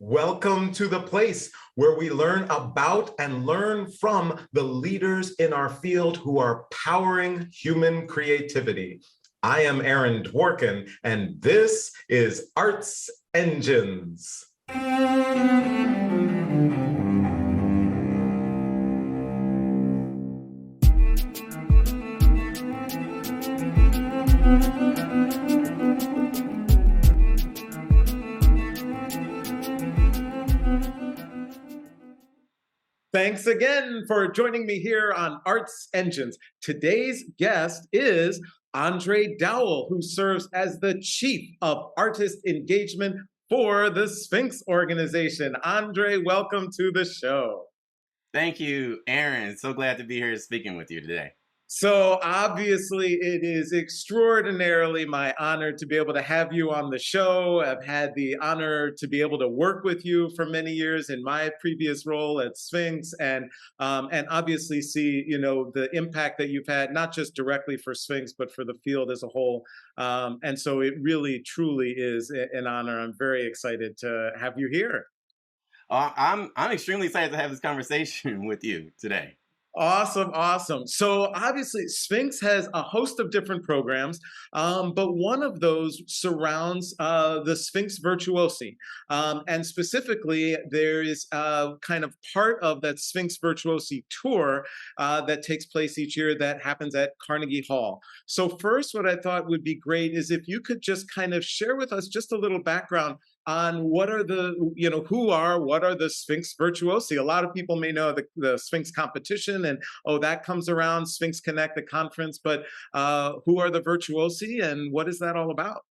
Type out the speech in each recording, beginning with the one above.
Welcome to the place where we learn about and learn from the leaders in our field who are powering human creativity. I am Aaron Dworkin, and this is Arts Engines. Thanks again for joining me here on Arts Engines. Today's guest is Andre Dowell, who serves as the Chief of Artist Engagement for the Sphinx Organization. Andre, welcome to the show. Thank you, Aaron. So glad to be here speaking with you today. So obviously it is extraordinarily my honor to be able to have you on the show. I've had the honor to be able to work with you for many years in my previous role at Sphinx, and obviously see the impact that you've had, not just directly for Sphinx but for the field as a whole. And so it really truly is an honor. I'm very excited to have you here. I'm extremely excited to have this conversation with you today. Awesome, awesome. So obviously, Sphinx has a host of different programs, but one of those surrounds the Sphinx Virtuosi. And specifically, there is kind of part of that Sphinx Virtuosi tour that takes place each year that happens at Carnegie Hall. So first, what I thought would be great is if you could just kind of share with us just a little background on what are what are the Sphinx Virtuosi. A lot of people may know the Sphinx competition and, oh, that comes around, Sphinx Connect, the conference, but who are the Virtuosi and what is that all about?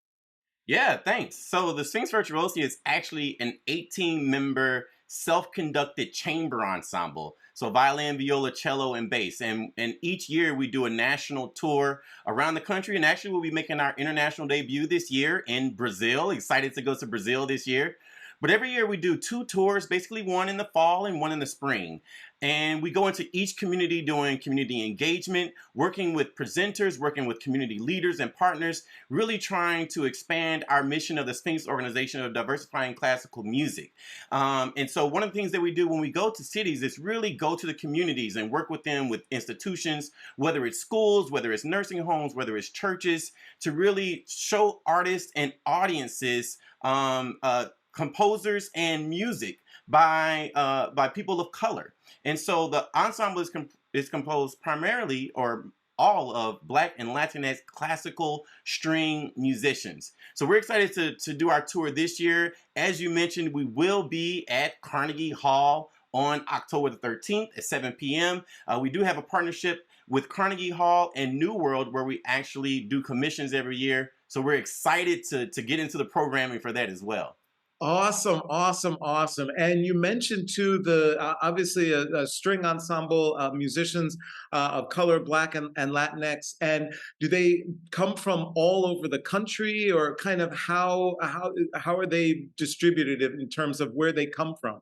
Yeah, thanks. So the Sphinx Virtuosi is actually an 18-member self-conducted chamber ensemble. So violin, viola, cello, and bass. And each year we do a national tour around the country. And actually we'll be making our international debut this year in Brazil. Excited to go to Brazil this year. But every year we do two tours, basically one in the fall and one in the spring. And we go into each community doing community engagement, working with presenters, working with community leaders and partners, really trying to expand our mission of the Sphinx Organization of diversifying classical music. And so one of the things that we do when we go to cities is really go to the communities and work with them with institutions, whether it's schools, whether it's nursing homes, whether it's churches, to really show artists and audiences composers and music by people of color. And so the ensemble is composed primarily or all of Black and Latinx classical string musicians. So we're excited to do our tour this year. As you mentioned, we will be at Carnegie Hall on October the 13th at 7 p.m. We do have a partnership with Carnegie Hall and New World where we actually do commissions every year. So we're excited to get into the programming for that as well. Awesome, awesome, awesome. And you mentioned too the obviously a string ensemble of musicians of color, Black and Latinx. And do they come from all over the country, or kind of how are they distributed in terms of where they come from?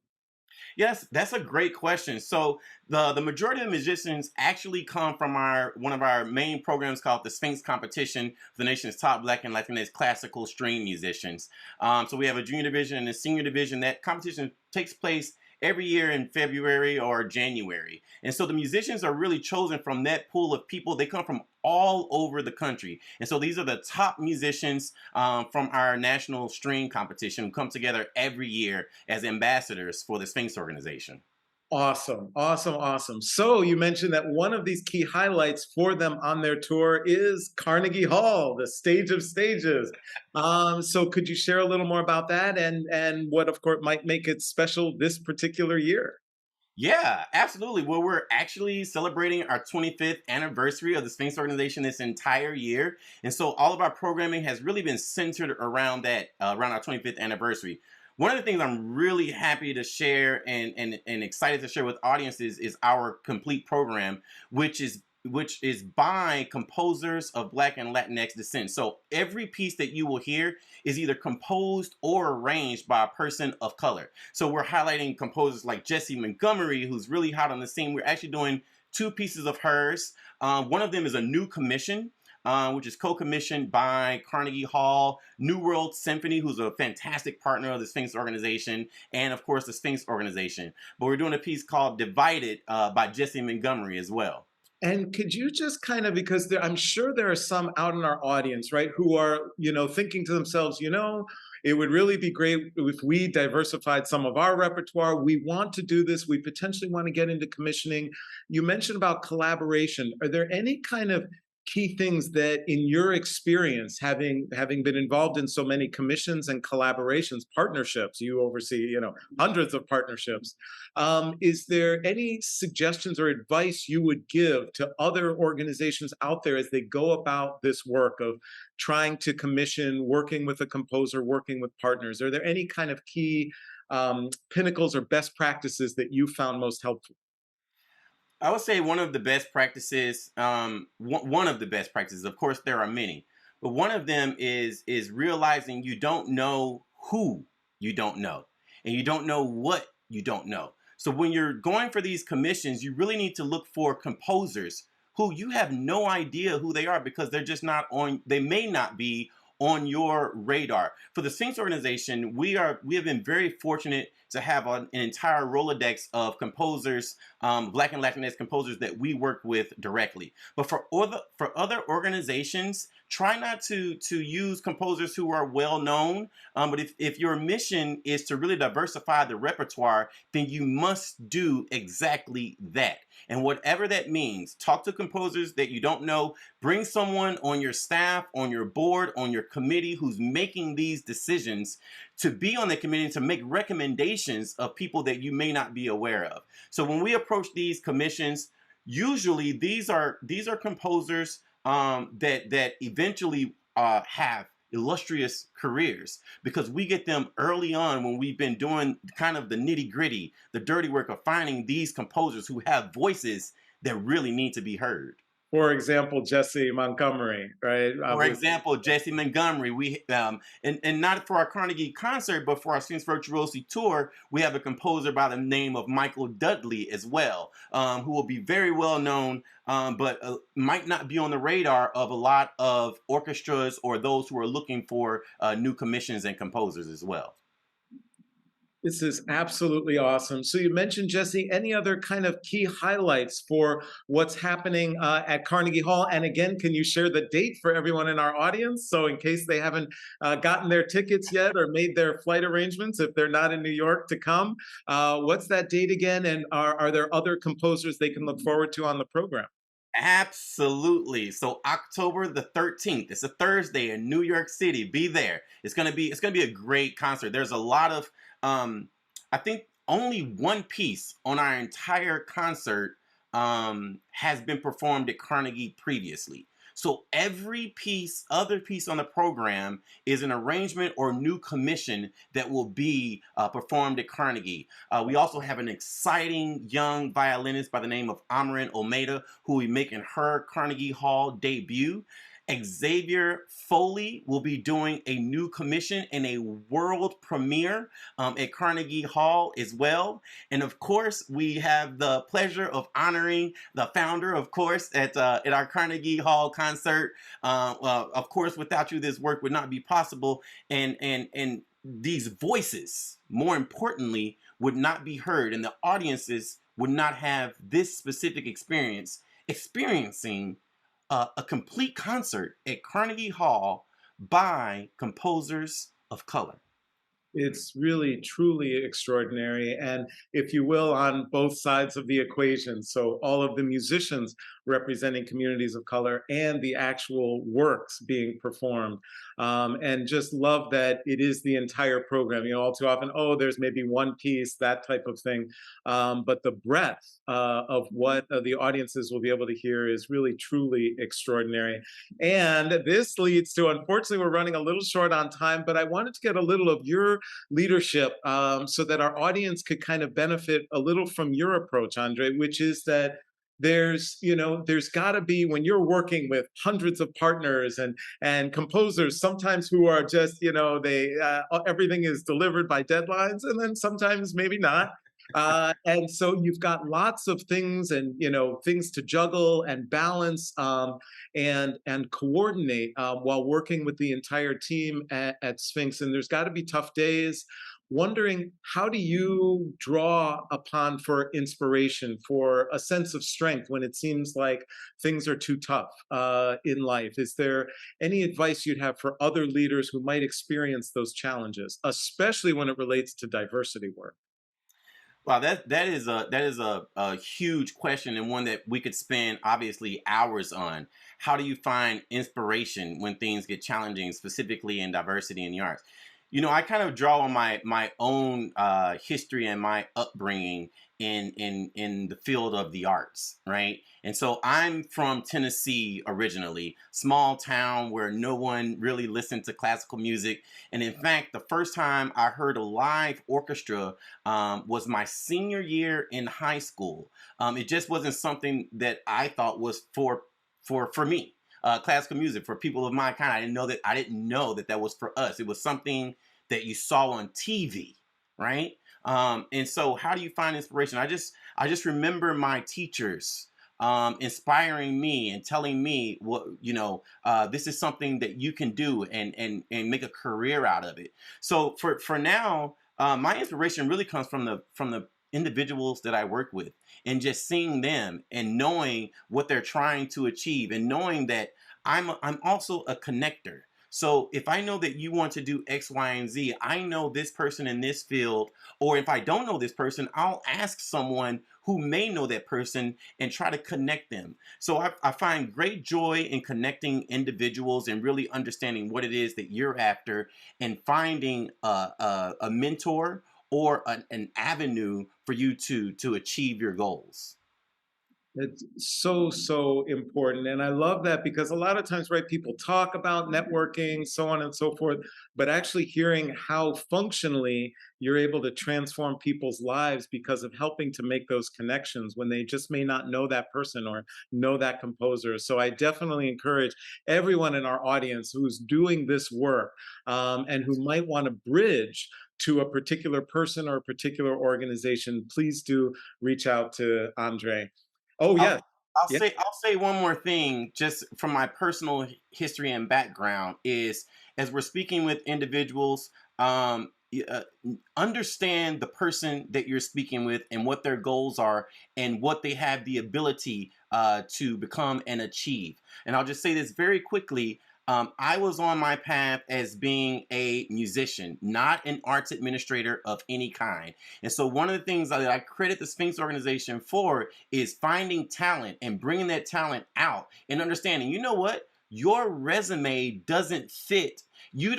Yes, that's a great question. So the majority of musicians actually come from one of our main programs called the Sphinx Competition for the nation's top Black and Latinx classical string musicians. So we have a junior division and a senior division. That competition takes place every year in February or January. And so the musicians are really chosen from that pool of people. They come from all over the country. And so these are the top musicians from our national string competition who come together every year as ambassadors for the Sphinx Organization. Awesome, awesome, awesome. So you mentioned that one of these key highlights for them on their tour is Carnegie Hall, the stage of stages. So could you share a little more about that and what, of course, might make it special this particular year? Yeah, absolutely. Well, we're actually celebrating our 25th anniversary of the Sphinx Organization this entire year. And so all of our programming has really been centered around that, around our 25th anniversary. One of the things I'm really happy to share and excited to share with audiences is our complete program, which is by composers of Black and Latinx descent. So every piece that you will hear is either composed or arranged by a person of color. So we're highlighting composers like Jessie Montgomery, who's really hot on the scene. We're actually doing two pieces of hers. One of them is a new commission which is co-commissioned by Carnegie Hall, New World Symphony, who's a fantastic partner of the Sphinx Organization, and of course the Sphinx Organization. But we're doing a piece called Divided by Jesse Montgomery as well. And could you just kind of, because I'm sure there are some out in our audience, right, who are, thinking to themselves, it would really be great if we diversified some of our repertoire. We want to do this. We potentially want to get into commissioning. You mentioned about collaboration. Are there any kind of key things that, in your experience, having been involved in so many commissions and collaborations, partnerships, you oversee, hundreds of partnerships, is there any suggestions or advice you would give to other organizations out there as they go about this work of trying to commission, working with a composer, working with partners? Are there any kind of key pinnacles or best practices that you found most helpful? I would say one of the best practices, one of the best practices, of course, there are many, but one of them is realizing you don't know who you don't know, and you don't know what you don't know. So when you're going for these commissions, you really need to look for composers who you have no idea who they are because they're just not on, they may not be on your radar. For the Sphinx Organization, we have been very fortunate to have an entire Rolodex of composers, Black and Latinx composers that we work with directly. But for other organizations, try not to use composers who are well known. But if your mission is to really diversify the repertoire, then you must do exactly that. And whatever that means, talk to composers that you don't know, bring someone on your staff, on your board, on your committee who's making these decisions to be on the committee to make recommendations of people that you may not be aware of. So when we approach these commissions, usually these are composers that eventually have illustrious careers because we get them early on when we've been doing kind of the nitty-gritty, the dirty work of finding these composers who have voices that really need to be heard. For example, Jesse Montgomery, right? For example, Jesse Montgomery, and not for our Carnegie concert, but for our Sphinx Virtuosi tour, we have a composer by the name of Michael Dudley as well, who will be very well known, but might not be on the radar of a lot of orchestras or those who are looking for new commissions and composers as well. This is absolutely awesome. So you mentioned, Jesse, any other kind of key highlights for what's happening at Carnegie Hall? And again, can you share the date for everyone in our audience? So in case they haven't gotten their tickets yet or made their flight arrangements, if they're not in New York to come, what's that date again? And are there other composers they can look forward to on the program? Absolutely. So October the 13th, it's a Thursday in New York City. Be there. It's gonna be a great concert. There's a lot of I think only one piece on our entire concert has been performed at Carnegie previously. So every other piece on the program is an arrangement or new commission that will be performed at Carnegie. We also have an exciting young violinist by the name of Amarin Olmeida, who will be making her Carnegie Hall debut. Xavier Foley will be doing a new commission and a world premiere at Carnegie Hall as well. And of course, we have the pleasure of honoring the founder, of course, at our Carnegie Hall concert. Of course, without you, this work would not be possible. And these voices, more importantly, would not be heard, and the audiences would not have this specific experiencing a complete concert at Carnegie Hall by composers of color. It's really, truly extraordinary. And if you will, on both sides of the equation. So all of the musicians representing communities of color and the actual works being performed. And just love that it is the entire program. All too often, oh, there's maybe one piece, that type of thing. But the breadth of what the audiences will be able to hear is really, truly extraordinary. And this leads to, unfortunately, we're running a little short on time, but I wanted to get a little of your leadership so that our audience could kind of benefit a little from your approach, Andre, which is that there's got to be, when you're working with hundreds of partners and composers, sometimes who are just, they everything is delivered by deadlines, and then sometimes maybe not. And so you've got lots of things and things to juggle and balance and coordinate while working with the entire team at Sphinx. And there's got to be tough days. Wondering, how do you draw upon for inspiration, for a sense of strength when it seems like things are too tough in life? Is there any advice you'd have for other leaders who might experience those challenges, especially when it relates to diversity work? Wow, that is a huge question, and one that we could spend obviously hours on. How do you find inspiration when things get challenging, specifically in diversity in the arts? I kind of draw on my own history and my upbringing in the field of the arts, right? And so I'm from Tennessee originally, small town where no one really listened to classical music. And in fact, the first time I heard a live orchestra was my senior year in high school. It just wasn't something that I thought was for me. Classical music for people of my kind. I didn't know that that was for us. It was something that you saw on TV, right? And so, how do you find inspiration? I just remember my teachers inspiring me and telling me this is something that you can do and make a career out of it. So for now, my inspiration really comes from the individuals that I work with, and just seeing them and knowing what they're trying to achieve, and knowing that I'm also a connector. So if I know that you want to do X, Y, and Z, I know this person in this field, or if I don't know this person, I'll ask someone who may know that person and try to connect them. So I find great joy in connecting individuals and really understanding what it is that you're after, and finding a mentor or an avenue for you to achieve your goals. It's so, so important. And I love that because a lot of times, right, people talk about networking, so on and so forth, but actually hearing how functionally you're able to transform people's lives because of helping to make those connections when they just may not know that person or know that composer. So I definitely encourage everyone in our audience who's doing this work and who might want to bridge to a particular person or a particular organization, please do reach out to Andre. Oh, I'll yes. I'll Yeah. say one more thing, just from my personal history and background, is as we're speaking with individuals, understand the person that you're speaking with and what their goals are and what they have the ability to become and achieve. And I'll just say this very quickly. I was on my path as being a musician, not an arts administrator of any kind. And so one of the things that I credit the Sphinx organization for is finding talent and bringing that talent out and understanding, you know what? Your resume doesn't fit. You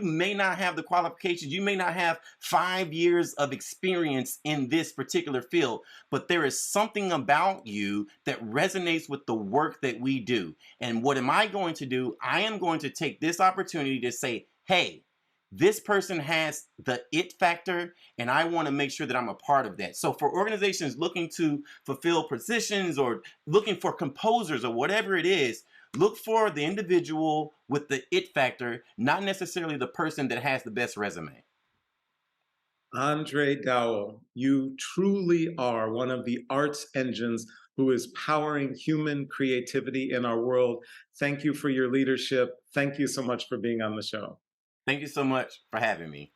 may not have the qualifications. You may not have 5 years of experience in this particular field, but there is something about you that resonates with the work that we do. And what am I going to do? I am going to take this opportunity to say, hey, this person has the it factor, and I want to make sure that I'm a part of that. So for organizations looking to fulfill positions or looking for composers or whatever it is, look for the individual with the it factor, not necessarily the person that has the best resume. Andre Dowell, you truly are one of the arts engines who is powering human creativity in our world. Thank you for your leadership. Thank you so much for being on the show. Thank you so much for having me.